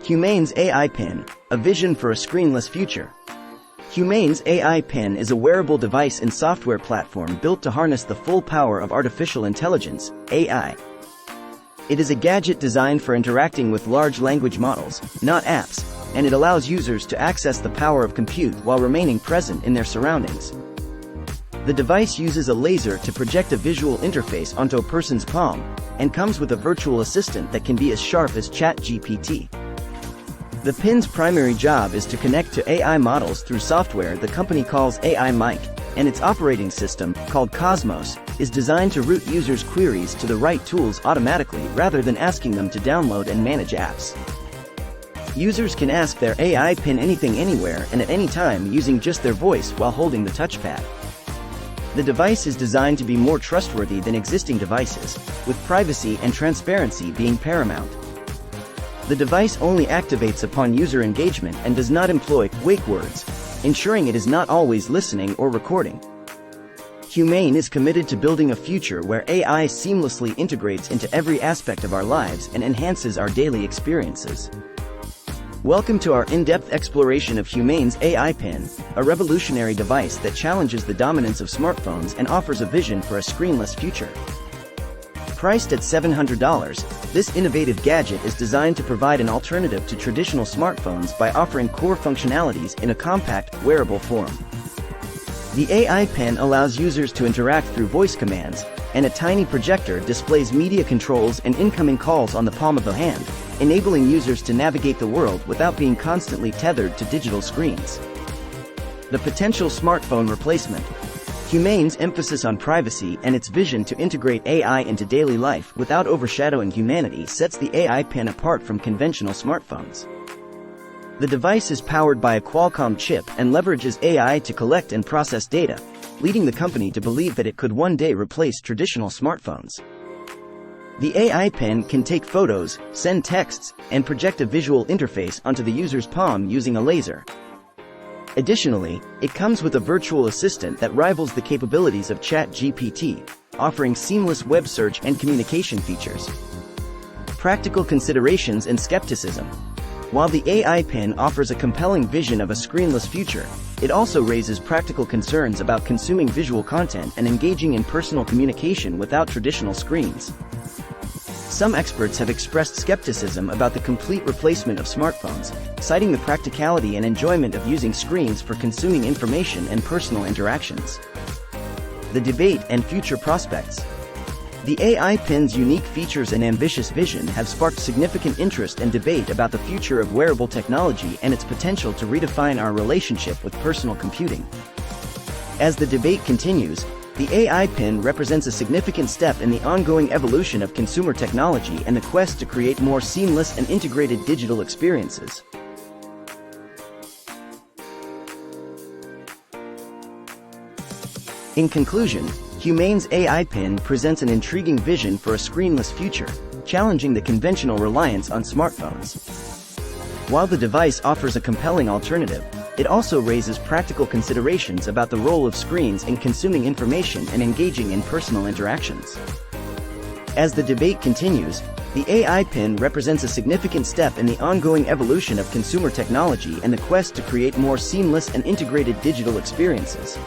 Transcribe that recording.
Humane's AI Pin, a vision for a screenless future. Humane's AI Pin is a wearable device and software platform built to harness the full power of artificial intelligence, AI. It is a gadget designed for interacting with large language models, not apps, and it allows users to access the power of compute while remaining present in their surroundings. The device uses a laser to project a visual interface onto a person's palm, and comes with a virtual assistant that can be as sharp as ChatGPT. The pin's primary job is to connect to AI models through software the company calls AI Mic, and its operating system, called Cosmos, is designed to route users' queries to the right tools automatically rather than asking them to download and manage apps. Users can ask their AI Pin anything anywhere and at any time using just their voice while holding the touchpad. The device is designed to be more trustworthy than existing devices, with privacy and transparency being paramount. The device only activates upon user engagement and does not employ wake words, ensuring it is not always listening or recording. Humane is committed to building a future where AI seamlessly integrates into every aspect of our lives and enhances our daily experiences. Welcome to our in-depth exploration of Humane's AI Pin, a revolutionary device that challenges the dominance of smartphones and offers a vision for a screenless future. Priced at $700, this innovative gadget is designed to provide an alternative to traditional smartphones by offering core functionalities in a compact, wearable form. The AI Pin allows users to interact through voice commands, and a tiny projector displays media controls and incoming calls on the palm of the hand, enabling users to navigate the world without being constantly tethered to digital screens. The potential smartphone replacement. Humane's emphasis on privacy and its vision to integrate AI into daily life without overshadowing humanity sets the AI Pin apart from conventional smartphones. The device is powered by a Qualcomm chip and leverages AI to collect and process data, leading the company to believe that it could one day replace traditional smartphones. The AI Pin can take photos, send texts, and project a visual interface onto the user's palm using a laser. Additionally, it comes with a virtual assistant that rivals the capabilities of ChatGPT, offering seamless web search and communication features. Practical considerations and skepticism. While the AI Pin offers a compelling vision of a screenless future, it also raises practical concerns about consuming visual content and engaging in personal communication without traditional screens. Some experts have expressed skepticism about the complete replacement of smartphones, citing the practicality and enjoyment of using screens for consuming information and personal interactions. The debate and future prospects. The AI Pin's unique features and ambitious vision have sparked significant interest and debate about the future of wearable technology and its potential to redefine our relationship with personal computing. As the debate continues, the AI Pin represents a significant step in the ongoing evolution of consumer technology and the quest to create more seamless and integrated digital experiences. In conclusion, Humane's AI Pin presents an intriguing vision for a screenless future, challenging the conventional reliance on smartphones. While the device offers a compelling alternative, it also raises practical considerations about the role of screens in consuming information and engaging in personal interactions. As the debate continues, the AI Pin represents a significant step in the ongoing evolution of consumer technology and the quest to create more seamless and integrated digital experiences.